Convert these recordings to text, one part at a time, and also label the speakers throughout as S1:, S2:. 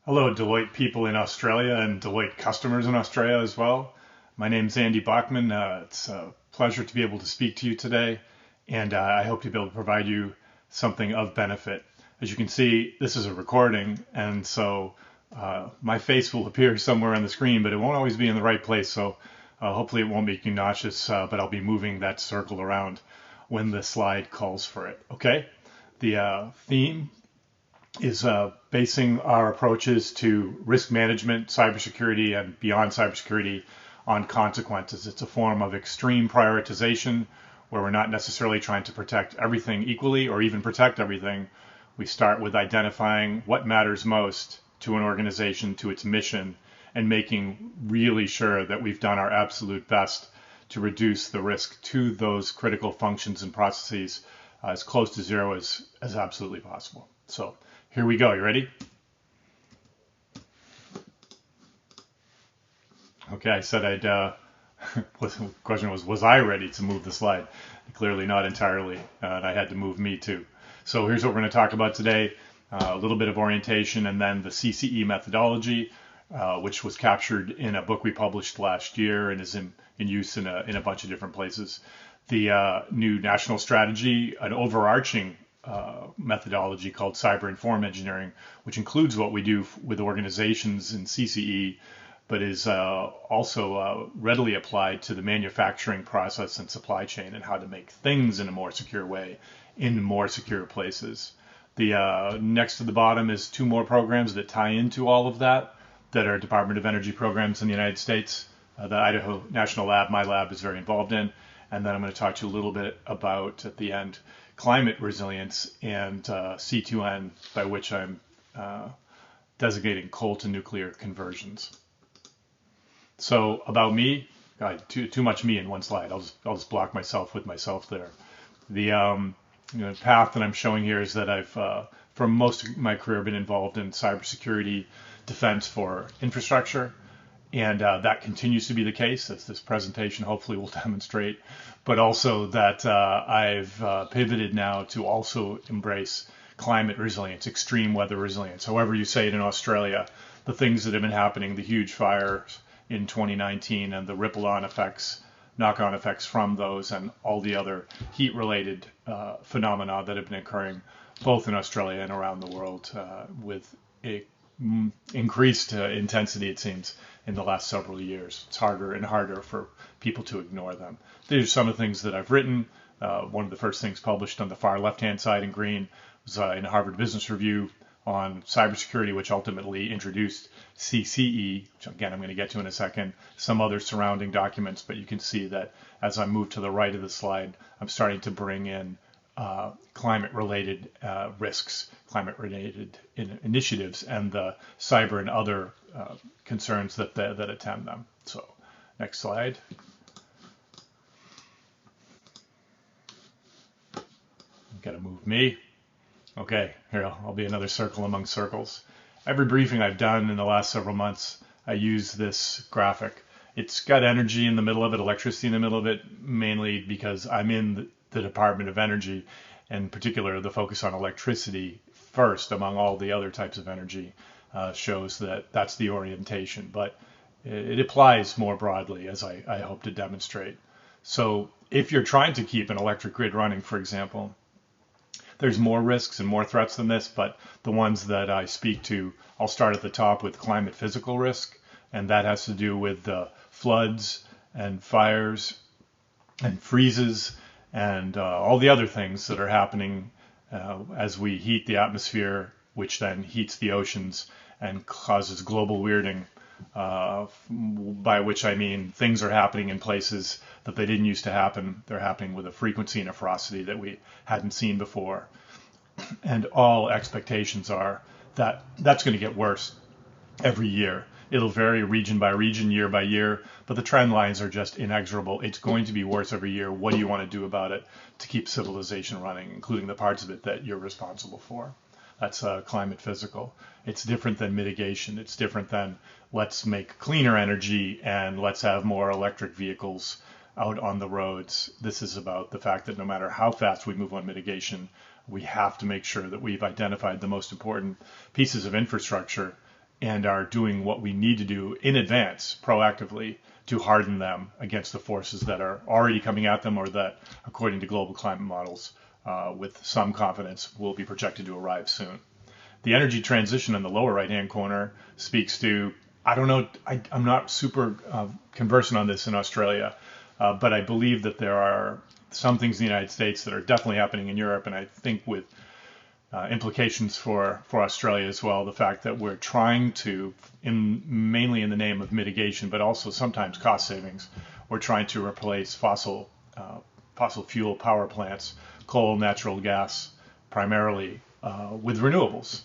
S1: Hello, Deloitte people in Australia and Deloitte customers in Australia as well. My name is Andy Bochman. It's a pleasure to be able to speak to you today, and I hope to be able to provide you something of benefit. As you can see, this is a recording, and so my face will appear somewhere on the screen, but it won't always be in the right place, so hopefully it won't make you nauseous, but I'll be moving that circle around when the slide calls for it. Okay? The theme is basing our approaches to risk management, cybersecurity, and beyond cybersecurity on consequences. It's a form of extreme prioritization where we're not necessarily trying to protect everything equally or even protect everything. We start with identifying what matters most to an organization, to its mission, and making really sure that we've done our absolute best to reduce the risk to those critical functions and processes as close to zero as absolutely possible. So here we go. You ready? Okay, I said I'd. The question was I ready to move the slide? Clearly not entirely, and I had to move me too. So here's what we're going to talk about today: a little bit of orientation, and then the CCE methodology, which was captured in a book we published last year and is in use in a bunch of different places. The new national strategy, an overarching methodology called cyber informed engineering, which includes what we do with organizations in CCE, but is also readily applied to the manufacturing process and supply chain and how to make things in a more secure way in more secure places. The next to the bottom is two more programs that tie into all of that are Department of Energy programs in the United States. The Idaho National Lab, my lab, is very involved in. And then I'm going to talk to you a little bit about, at the end, climate resilience and C2N, by which I'm designating coal to nuclear conversions. So about me, God, too much me in one slide. I'll just block myself with myself there. The path that I'm showing here is that I've, for most of my career, been involved in cybersecurity defense for infrastructure. And that continues to be the case, as this presentation hopefully will demonstrate, but also that I've pivoted now to also embrace climate resilience, extreme weather resilience, however you say it in Australia, the things that have been happening, the huge fires in 2019 and the ripple-on effects, knock-on effects from those, and all the other heat-related phenomena that have been occurring both in Australia and around the world with a increased intensity, it seems, in the last several years. It's harder and harder for people to ignore them. These are some of the things that I've written. One of the first things published on the far left-hand side in green was in Harvard Business Review on cybersecurity, which ultimately introduced CCE, which again I'm going to get to in a second, some other surrounding documents, but you can see that as I move to the right of the slide, I'm starting to bring in climate-related risks, climate-related initiatives, and the cyber and other concerns that attend them. So, next slide. Got to move me. Okay, here I'll be another circle among circles. Every briefing I've done in the last several months, I use this graphic. It's got energy in the middle of it, electricity in the middle of it, mainly because I'm in the Department of Energy, and in particular the focus on electricity first among all the other types of energy shows that that's the orientation, but it applies more broadly, as I hope to demonstrate. So if you're trying to keep an electric grid running, for example, there's more risks and more threats than this, but the ones that I speak to, I'll start at the top with climate physical risk, and that has to do with floods and fires and freezes and all the other things that are happening as we heat the atmosphere, which then heats the oceans and causes global weirding, by which I mean things are happening in places that they didn't used to happen. They're happening with a frequency and a ferocity that we hadn't seen before. And all expectations are that that's going to get worse every year. It'll vary region by region, year by year, but the trend lines are just inexorable. It's going to be worse every year. What do you want to do about it to keep civilization running, including the parts of it that you're responsible for? That's climate physical. It's different than mitigation. It's different than let's make cleaner energy and let's have more electric vehicles out on the roads. This is about the fact that no matter how fast we move on mitigation, we have to make sure that we've identified the most important pieces of infrastructure and are doing what we need to do in advance, proactively, to harden them against the forces that are already coming at them or that, according to global climate models, with some confidence, will be projected to arrive soon. The energy transition in the lower right-hand corner speaks to, I don't know, I'm not super conversant on this in Australia, but I believe that there are some things in the United States that are definitely happening in Europe, and I think with implications for Australia as well, the fact that we're trying to, mainly in the name of mitigation, but also sometimes cost savings, we're trying to replace fossil fuel power plants, coal, natural gas, primarily with renewables,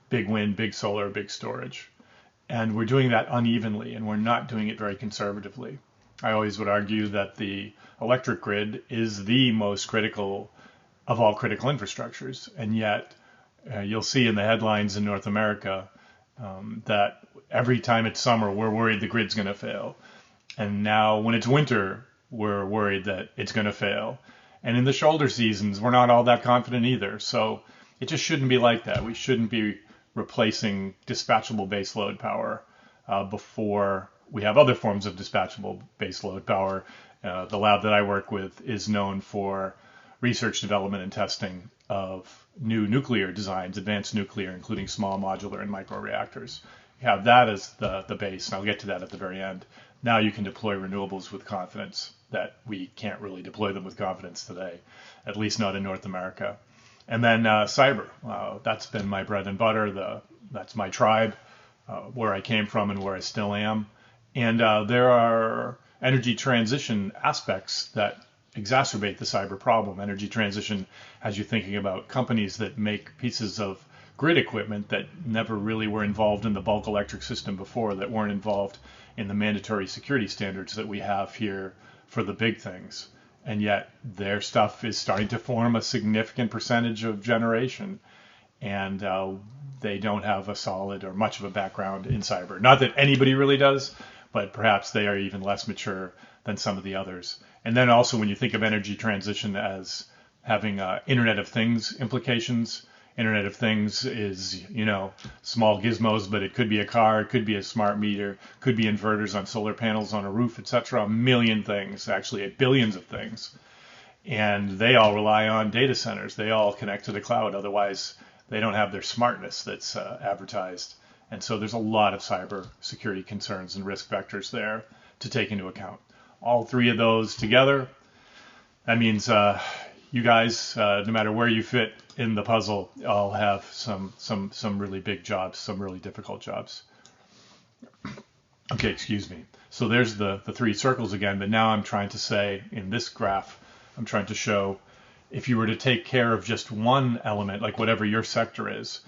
S1: big wind, big solar, big storage. And we're doing that unevenly, and we're not doing it very conservatively. I always would argue that the electric grid is the most critical of all critical infrastructures, and yet you'll see in the headlines in North America that every time it's summer, we're worried the grid's going to fail. And now when it's winter, we're worried that it's going to fail. And in the shoulder seasons, we're not all that confident either. So it just shouldn't be like that. We shouldn't be replacing dispatchable baseload power before we have other forms of dispatchable baseload power. The lab that I work with is known for research, development, and testing of new nuclear designs, advanced nuclear, including small modular and microreactors. You have that as the base, and I'll get to that at the very end. Now you can deploy renewables with confidence that we can't really deploy them with confidence today, at least not in North America. And then cyber, that's been my bread and butter. That's my tribe, where I came from and where I still am. And there are energy transition aspects that exacerbate the cyber problem. Energy transition has you thinking about companies that make pieces of grid equipment that never really were involved in the bulk electric system before, that weren't involved in the mandatory security standards that we have here for the big things. And yet their stuff is starting to form a significant percentage of generation. And they don't have a solid or much of a background in cyber. Not that anybody really does, but perhaps they are even less mature than some of the others. And then also when you think of energy transition as having Internet of Things implications, Internet of Things is, small gizmos, but it could be a car, it could be a smart meter, could be inverters on solar panels on a roof, etc. A million things, actually billions of things. And they all rely on data centers. They all connect to the cloud. Otherwise, they don't have their smartness that's advertised. And so there's a lot of cyber security concerns and risk vectors there to take into account. All three of those together, that means you guys, no matter where you fit in the puzzle, all have some really big jobs, some really difficult jobs. Okay, excuse me. So there's the three circles again, but now I'm trying to say in this graph, I'm trying to show if you were to take care of just one element, like whatever your sector is,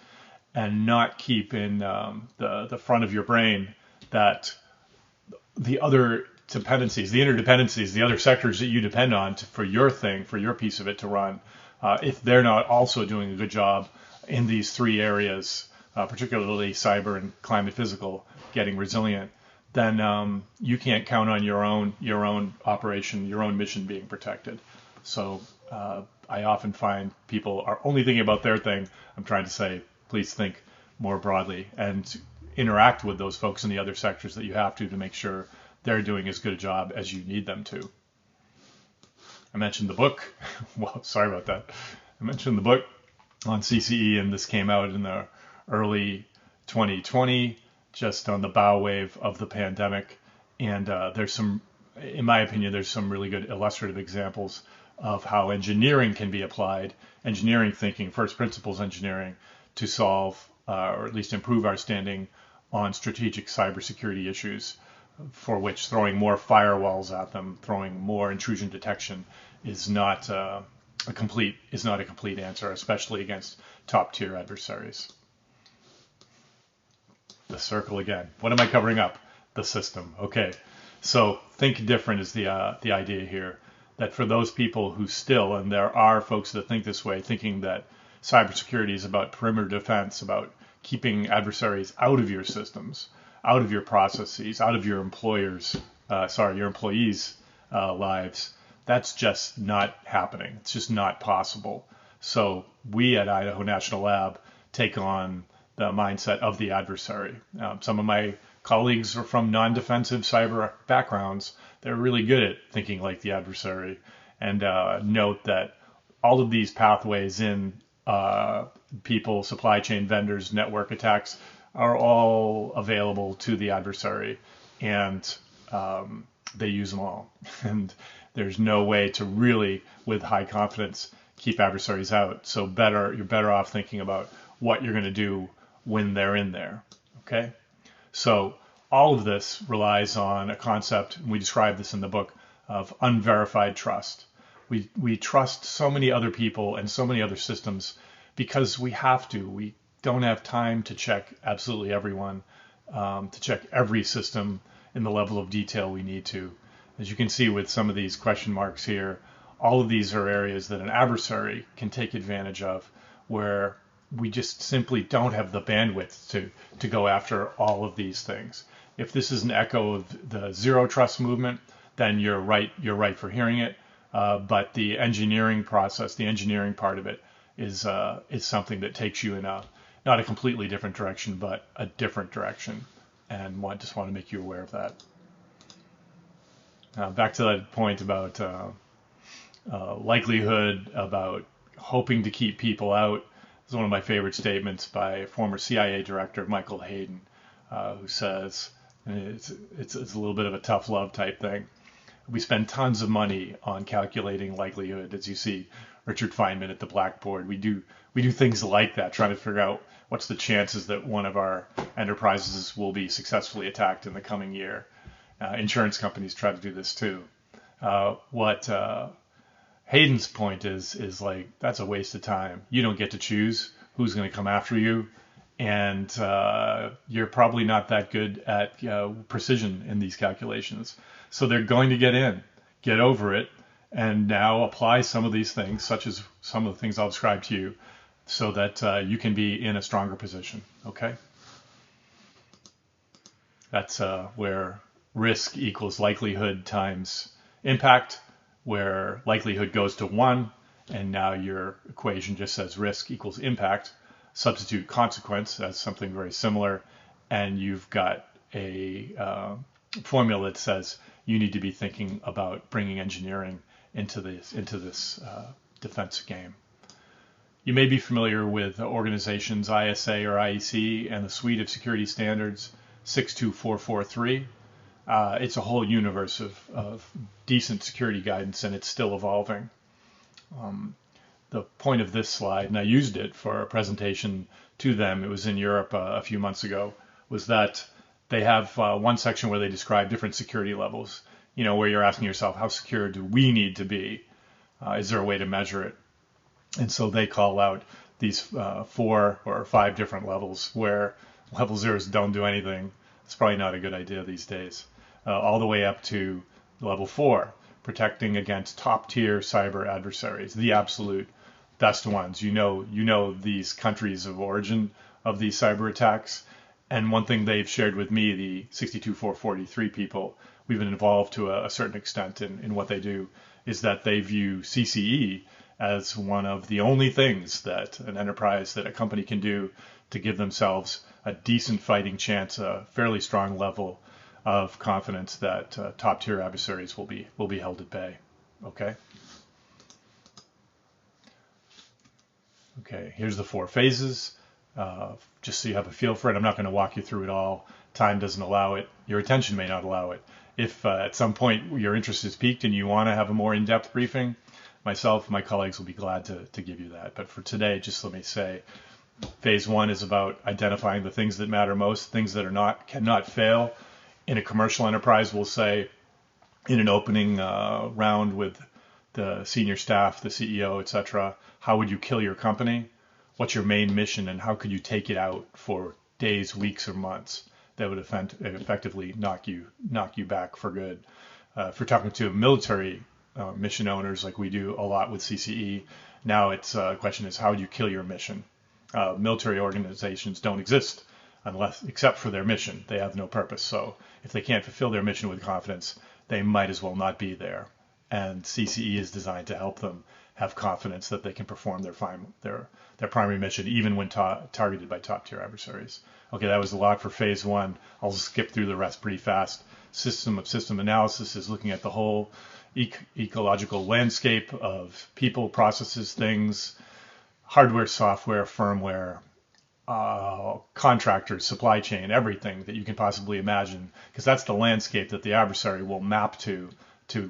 S1: and not keep in the front of your brain that the other dependencies, the interdependencies, the other sectors that you depend on for your thing, for your piece of it to run, if they're not also doing a good job in these three areas, particularly cyber and climate physical, getting resilient, then you can't count on your own operation, your own mission being protected. So I often find people are only thinking about their thing. I'm trying to say, please think more broadly and interact with those folks in the other sectors that you have to make sure they're doing as good a job as you need them to. I mentioned the book. Well, sorry about that. I mentioned the book on CCE, and this came out in the early 2020, just on the bow wave of the pandemic. And there's some, in my opinion, there's some really good illustrative examples of how engineering can be applied, engineering thinking, first principles engineering, to solve or at least improve our standing on strategic cybersecurity issues, for which throwing more firewalls at them, throwing more intrusion detection is not a complete answer, especially against top tier adversaries. The circle again. What am I covering up? The system. Okay. So think different is the idea here. That for those people who still, and there are folks that think this way, thinking that cybersecurity is about perimeter defense, about keeping adversaries out of your systems, out of your processes, out of your employees' lives. That's just not happening. It's just not possible. So we at Idaho National Lab take on the mindset of the adversary. Some of my colleagues are from non-defensive cyber backgrounds. They're really good at thinking like the adversary. And note that all of these pathways in people, supply chain vendors, network attacks are all available to the adversary, and they use them all. And there's no way to really, with high confidence, keep adversaries out. So you're better off thinking about what you're going to do when they're in there. Okay? So all of this relies on a concept, and we describe this in the book, of unverified trust. We trust so many other people and so many other systems because we have to. We don't have time to check absolutely everyone, to check every system in the level of detail we need to. As you can see with some of these question marks here, all of these are areas that an adversary can take advantage of, where we just simply don't have the bandwidth to go after all of these things. If this is an echo of the zero trust movement, then you're right for hearing it. But the engineering process, the engineering part of it, is something that takes you in not a completely different direction, but a different direction. And just want to make you aware of that. Back to that point about likelihood, about hoping to keep people out. This is one of my favorite statements by former CIA director Michael Hayden, who says, and it's a little bit of a tough love type thing. We spend tons of money on calculating likelihood, as you see Richard Feynman at the blackboard. We do things like that, trying to figure out what's the chances that one of our enterprises will be successfully attacked in the coming year. Insurance companies try to do this too. What Hayden's point is like, that's a waste of time. You don't get to choose who's going to come after you, and you're probably not that good at precision in these calculations. So they're going to get over it, and now apply some of these things, such as some of the things I'll describe to you, so that you can be in a stronger position. Okay? That's where risk equals likelihood times impact, where likelihood goes to 1, and now your equation just says risk equals impact. Substitute consequence as something very similar, and you've got a formula that says you need to be thinking about bringing engineering into this defense game. You may be familiar with organizations ISA or IEC and the suite of security standards 62443. It's a whole universe of decent security guidance, and it's still evolving. The point of this slide, and I used it for a presentation to them, it was in Europe a few months ago, was that they have one section where they describe different security levels, where you're asking yourself, how secure do we need to be? Is there a way to measure it? And so they call out these 4 or 5 different levels, where level 0s don't do anything. It's probably not a good idea these days. All the way up to level 4, protecting against top-tier cyber adversaries, the absolute best ones. You know these countries of origin of these cyber attacks. And one thing they've shared with me, the 62443 people, we've been involved to a certain extent in what they do, is that they view CCE as one of the only things that an enterprise, that a company can do to give themselves a decent fighting chance, a fairly strong level of confidence that top-tier adversaries will be held at bay. Okay. Okay. Here's the 4 phases. Just so you have a feel for it. I'm not going to walk you through it all. Time doesn't allow it. Your attention may not allow it. If at some point your interest is piqued and you want to have a more in-depth briefing, myself and my colleagues will be glad to give you that. But for today, just let me say, phase 1 is about identifying the things that matter most, things that cannot fail. In a commercial enterprise, we'll say, in an opening round with the senior staff, the CEO, etc., how would you kill your company? What's your main mission, and how could you take it out for days, weeks, or months that would effectively knock you back for good? If we're talking to military mission owners, like we do a lot with CCE, now it's the question is, how do you kill your mission? Military organizations don't exist except for their mission. They have no purpose. So if they can't fulfill their mission with confidence, they might as well not be there. And CCE is designed to help them have confidence that they can perform their primary mission even when targeted by top tier adversaries. Okay, that was a lot for phase one. I'll skip through the rest pretty fast. System of system analysis is looking at the whole ecological landscape of people, processes, things, hardware, software, firmware, contractors, supply chain, everything that you can possibly imagine, because that's the landscape that the adversary will map to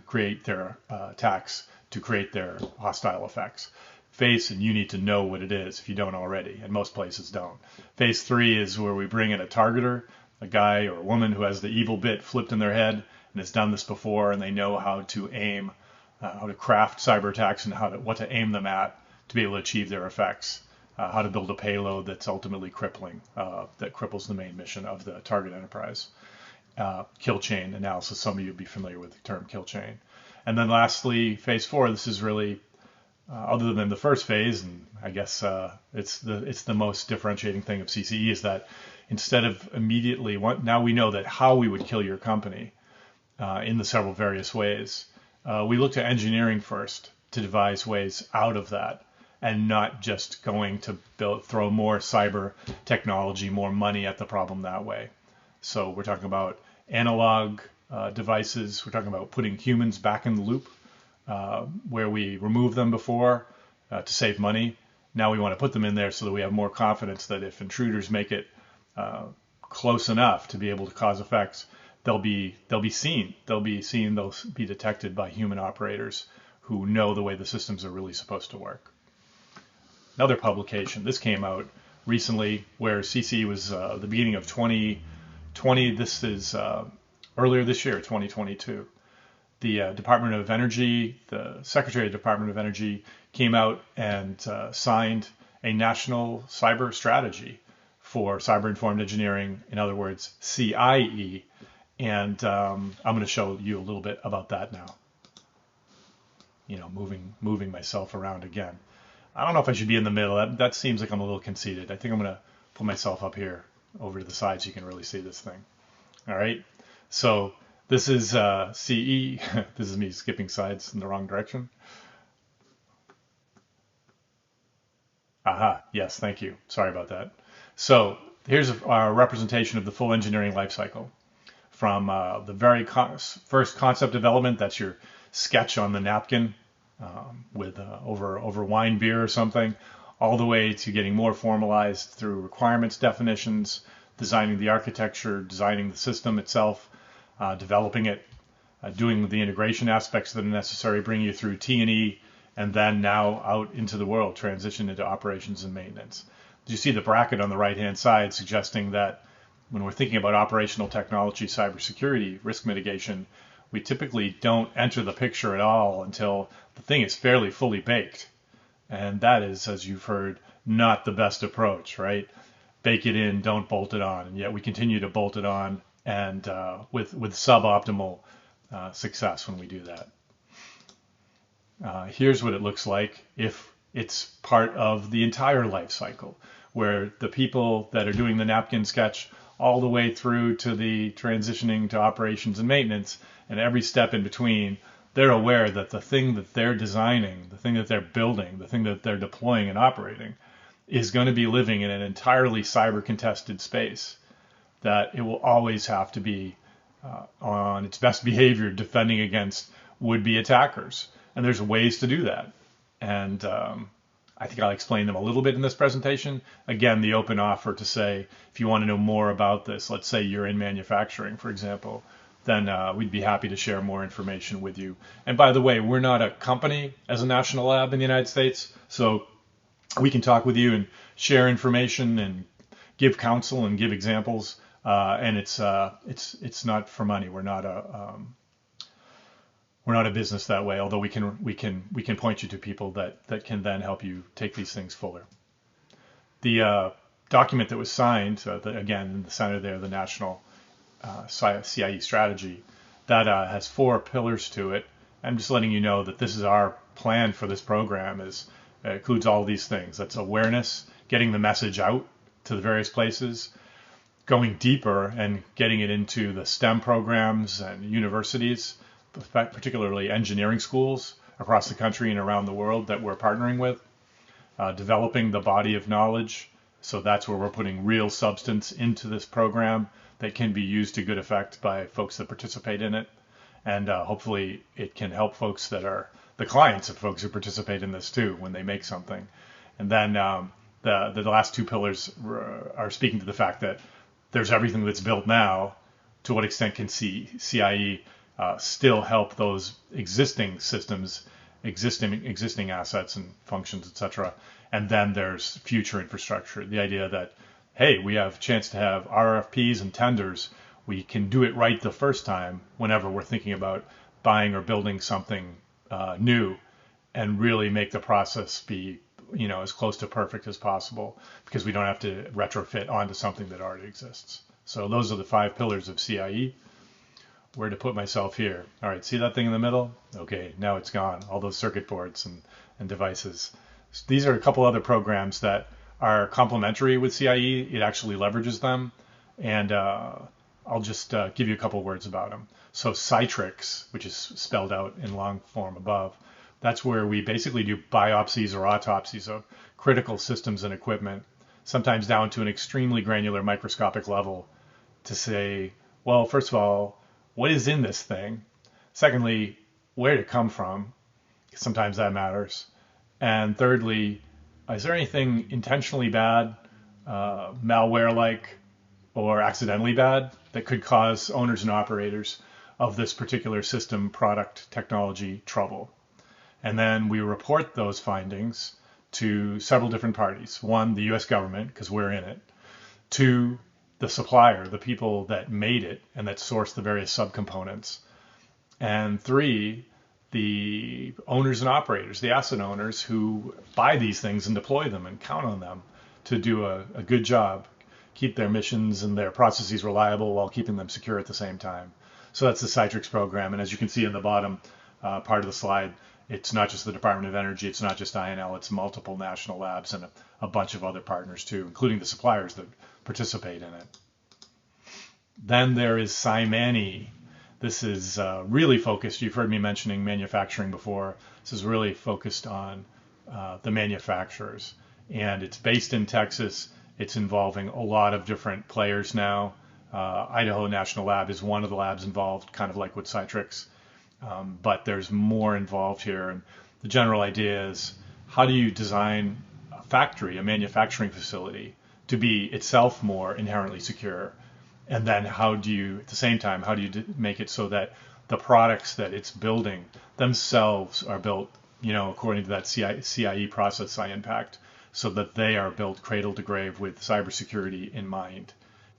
S1: create their attacks, to create their hostile effects. And you need to know what it is if you don't already, and most places don't. Phase 3 is where we bring in a targeter, a guy or a woman who has the evil bit flipped in their head and has done this before, and they know how to aim, how to craft cyber attacks and what to aim them at to be able to achieve their effects. How to build a payload that's ultimately crippling, that cripples the main mission of the target enterprise. Kill chain analysis. Some of you would be familiar with the term kill chain. And then lastly, phase 4. This is really, other than the first phase, and I guess it's the most differentiating thing of CCE, is that instead of immediately, now we know that how we would kill your company in the several various ways. We looked at engineering first to devise ways out of that, and not just going to throw more cyber technology, more money at the problem that way. So we're talking about analog devices. We're talking about putting humans back in the loop, where we removed them before to save money. Now we want to put them in there so that we have more confidence that if intruders make it close enough to be able to cause effects, they'll be seen. They'll be detected by human operators who know the way the systems are really supposed to work. Another publication, this came out recently, where CCE was the beginning of 2020. This is earlier this year, 2022. The Department of Energy, the Secretary of the Department of Energy came out and signed a national cyber strategy for cyber-informed engineering, in other words, CIE. And I'm going to show you a little bit about that now. You know, moving myself around again. I don't know if I should be in the middle. That seems like I'm a little conceited. I think I'm going to put myself up here over to the side so you can really see this thing. All right. So this is CE. This is me skipping sides in the wrong direction. Aha. Yes. Thank you. Sorry about that. So here's a representation of the full engineering lifecycle from the very first concept development. That's your sketch on the napkin. With over wine, beer or something, all the way to getting more formalized through requirements definitions, designing the architecture, designing the system itself, developing it, doing the integration aspects that are necessary, bringing you through T&E, and then now out into the world, transition into operations and maintenance. You see the bracket on the right-hand side suggesting that when we're thinking about operational technology, cybersecurity, risk mitigation, we typically don't enter the picture at all until the thing is fairly fully baked. And that is, as you've heard, not the best approach, right? Bake it in, don't bolt it on. And yet we continue to bolt it on, and with suboptimal success when we do that. Here's what it looks like if it's part of the entire life cycle, where the people that are doing the napkin sketch all the way through to the transitioning to operations and maintenance, and every step in between, they're aware that the thing that they're designing, the thing that they're building, the thing that they're deploying and operating is going to be living in an entirely cyber contested space, that it will always have to be on its best behavior defending against would-be attackers. And there's ways to do that. And I think I'll explain them a little bit in this presentation. Again, the open offer to say, if you want to know more about this, let's say you're in manufacturing, for example, then we'd be happy to share more information with you. And by the way, we're not a company as a national lab in the United States, so we can talk with you and share information and give counsel and give examples. And it's not for money. We're not a business that way. Although we can point you to people that can then help you take these things fuller. The document that was signed, again in the center there, the national CIE strategy, that has 4 pillars to it. I'm just letting you know that this is our plan for this program. Includes all these things. That's awareness, getting the message out to the various places, going deeper and getting it into the STEM programs and universities, particularly engineering schools, across the country and around the world that we're partnering with, developing the body of knowledge. So that's where we're putting real substance into this program that can be used to good effect by folks that participate in it. And hopefully it can help folks that are the clients of folks who participate in this too when they make something. And then the last two pillars are speaking to the fact that there's everything that's built now. To what extent can CIE still help those existing systems, existing assets and functions, etc. And then there's future infrastructure. The idea that, hey, we have a chance to have RFPs and tenders. We can do it right the first time whenever we're thinking about buying or building something new, and really make the process be, as close to perfect as possible, because we don't have to retrofit onto something that already exists. So those are the 5 pillars of CIE. Where to put myself here? All right, see that thing in the middle? Okay, now it's gone. All those circuit boards and devices. These are a couple other programs that are complementary with CIE. It actually leverages them, and I'll just give you a couple words about them. So Citrix, which is spelled out in long form above, that's where we basically do biopsies or autopsies of critical systems and equipment, sometimes down to an extremely granular microscopic level, to say, well, first of all, what is in this thing? Secondly, where did it come from? Sometimes that matters. And thirdly, is there anything intentionally bad, malware-like, or accidentally bad that could cause owners and operators of this particular system, product, technology trouble? And then we report those findings to several different parties. 1, the US government, because we're in it. 2, the supplier, the people that made it and that sourced the various subcomponents. And 3, the owners and operators, the asset owners who buy these things and deploy them and count on them to do a good job, keep their missions and their processes reliable while keeping them secure at the same time. So that's the Citrix program. And as you can see in the bottom part of the slide, it's not just the Department of Energy, it's not just INL, it's multiple national labs and a bunch of other partners too, including the suppliers that participate in it. Then there is Simani. This is really focused, you've heard me mentioning manufacturing before, this is really focused on the manufacturers. And it's based in Texas, it's involving a lot of different players now. Idaho National Lab is one of the labs involved, kind of like with Citrix. But there's more involved here. And the general idea is, how do you design a factory, a manufacturing facility, to be itself more inherently secure? And then how do you, at the same time, how do you make it so that the products that it's building themselves are built, according to that CIE process I unpacked, so that they are built cradle to grave with cybersecurity in mind.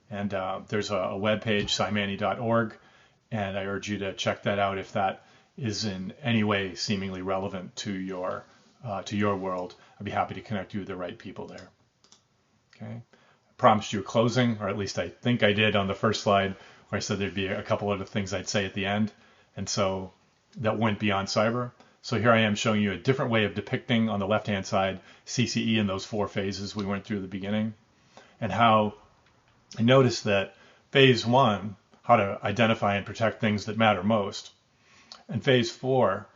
S1: And there's a webpage, simani.org, and I urge you to check that out if that is in any way seemingly relevant to your world. I'd be happy to connect you with the right people there. Okay. I promised you a closing, or at least I think I did on the first slide, where I said there'd be a couple other things I'd say at the end, and so that went beyond cyber. So here I am showing you a different way of depicting on the left-hand side CCE in those 4 phases we went through at the beginning, and how I noticed that phase 1, how to identify and protect things that matter most, and phase 4,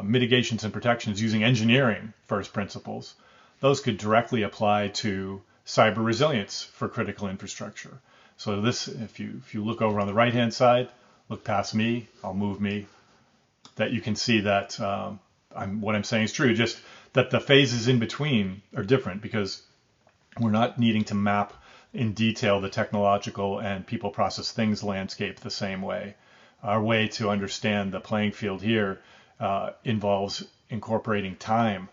S1: mitigations and protections using engineering first principles, those could directly apply to cyber resilience for critical infrastructure. So this, if you look over on the right-hand side, look past me, I'll move me, that you can see that what I'm saying is true, just that the phases in between are different, because we're not needing to map in detail the technological and people process things landscape the same way. Our way to understand the playing field here involves incorporating time.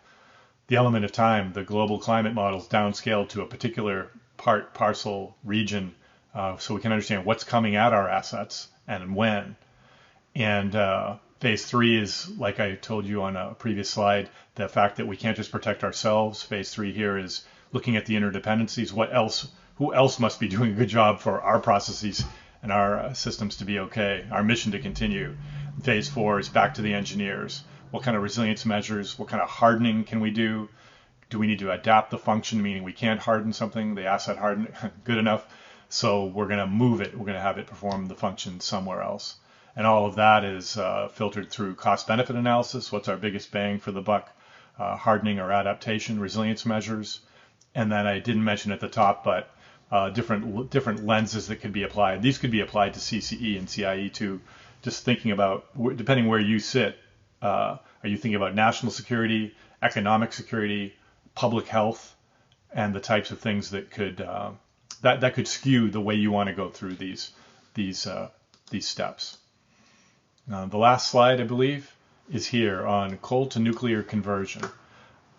S1: The element of time, the global climate models downscaled to a particular part, parcel, region, so we can understand what's coming at our assets and when. And phase 3 is, like I told you on a previous slide, the fact that we can't just protect ourselves. Phase 3 here is looking at the interdependencies. Who else must be doing a good job for our processes and our systems to be okay, our mission to continue. Phase 4 is back to the engineers. What kind of resilience measures, what kind of hardening can we do? Do we need to adapt the function, meaning we can't harden something, the asset harden good enough, so we're going to move it, we're going to have it perform the function somewhere else. And all of that is filtered through cost-benefit analysis. What's our biggest bang for the buck? Hardening or adaptation, resilience measures. And then I didn't mention at the top, but different lenses that could be applied. These could be applied to CCE and CIE too. Just thinking about, depending where you sit, are you thinking about national security, economic security, public health, and the types of things that could that could skew the way you want to go through these steps. The last slide, I believe, is here on coal to nuclear conversion.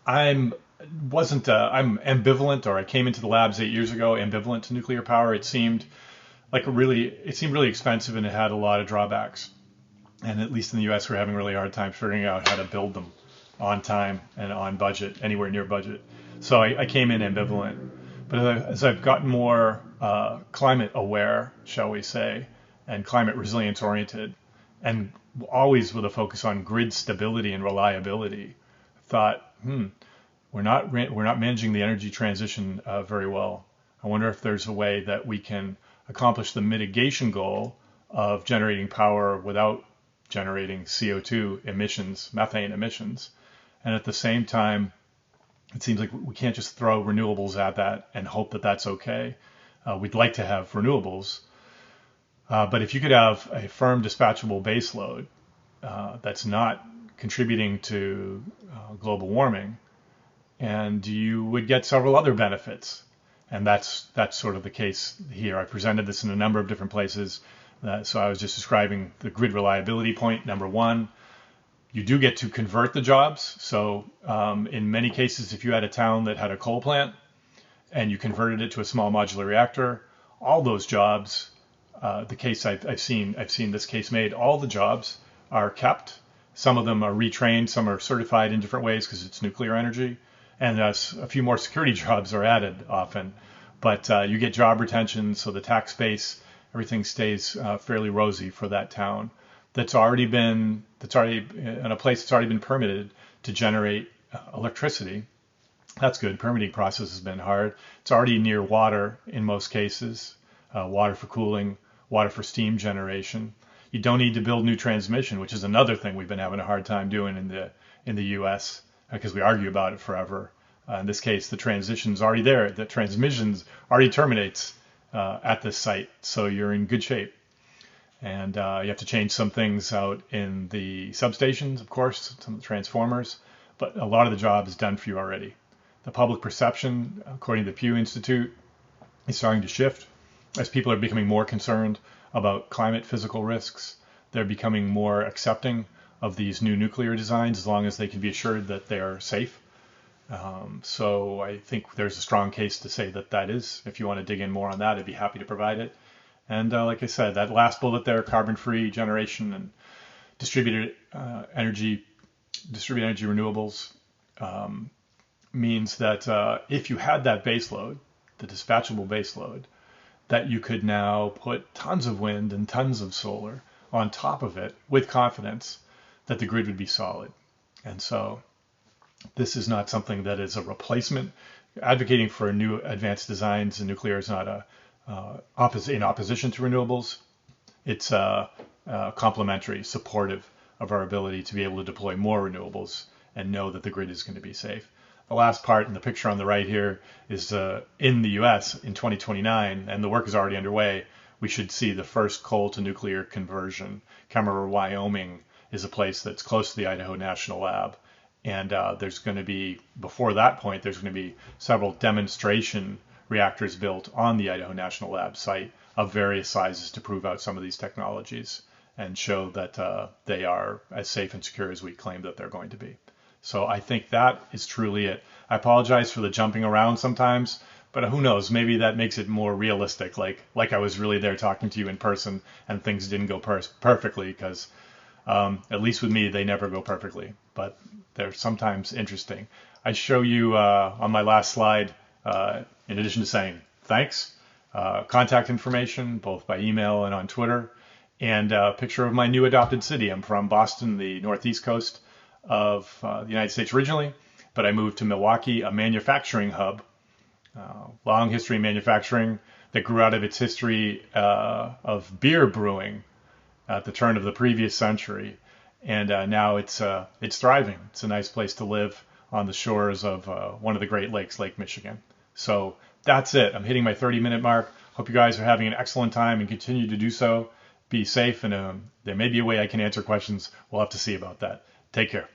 S1: I'm ambivalent, or I came into the labs 8 years ago ambivalent to nuclear power. It seemed really expensive, and it had a lot of drawbacks. And at least in the U.S., we're having really hard time figuring out how to build them on time and on budget, anywhere near budget. So I came in ambivalent. But as I've gotten more climate aware, shall we say, and climate resilience oriented, and always with a focus on grid stability and reliability, thought, we're not managing the energy transition very well. I wonder if there's a way that we can accomplish the mitigation goal of generating power without generating CO2 emissions, methane emissions. And at the same time, it seems like we can't just throw renewables at that and hope that that's okay. We'd like to have renewables. But if you could have a firm dispatchable baseload that's not contributing to global warming, and you would get several other benefits. And that's sort of the case here. I presented this in a number of different places. So I was just describing the grid reliability point, number one. You do get to convert the jobs. So in many cases, if you had a town that had a coal plant and you converted it to a small modular reactor, all those jobs, the case I've seen this case made, all the jobs are kept. Some of them are retrained, some are certified in different ways because it's nuclear energy, and a few more security jobs are added often. But you get job retention, so the tax base, everything stays fairly rosy for that town. That's already in a place that's already been permitted to generate electricity. That's good. Permitting process has been hard. It's already near water in most cases, water for cooling, water for steam generation. You don't need to build new transmission, which is another thing we've been having a hard time doing in the U.S. because we argue about it forever. In this case, the transition's already there. The transmissions already terminates at this site, so you're in good shape. And you have to change some things out in the substations, of course, some of the transformers, but a lot of the job is done for you already. The public perception, according to the Pew Institute, is starting to shift as people are becoming more concerned about climate physical risks. They're becoming more accepting of these new nuclear designs as long as they can be assured that they are safe. So I think there's a strong case to say that is. If you want to dig in more on that, I'd be happy to provide it. And like I said, that last bullet there, carbon-free generation and distributed energy renewables, means that if you had that baseload, the dispatchable baseload, that you could now put tons of wind and tons of solar on top of it with confidence that the grid would be solid. And so this is not something that is a replacement. Advocating for new advanced designs in nuclear is not in opposition to renewables. It's complementary, supportive of our ability to be able to deploy more renewables and know that the grid is going to be safe. The last part in the picture on the right here is in the U.S. in 2029, and the work is already underway. We should see the first coal to nuclear conversion. Kemmerer, Wyoming is a place that's close to the Idaho National Lab. And there's going to be, before that point, there's going to be several demonstration reactors built on the Idaho National Lab site of various sizes to prove out some of these technologies and show that they are as safe and secure as we claim that they're going to be. So I think that is truly it. I apologize for the jumping around sometimes, but who knows, maybe that makes it more realistic, like I was really there talking to you in person and things didn't go perfectly, because at least with me, they never go perfectly, but they're sometimes interesting. I show you on my last slide, in addition to saying thanks, contact information, both by email and on Twitter, and a picture of my new adopted city. I'm from Boston, the northeast coast of the United States originally, but I moved to Milwaukee, a manufacturing hub, long history in manufacturing that grew out of its history of beer brewing at the turn of the previous century, and now it's thriving. It's a nice place to live on the shores of one of the Great Lakes, Lake Michigan. So that's it. I'm hitting my 30-minute mark. Hope you guys are having an excellent time and continue to do so. Be safe, and there may be a way I can answer questions. We'll have to see about that. Take care.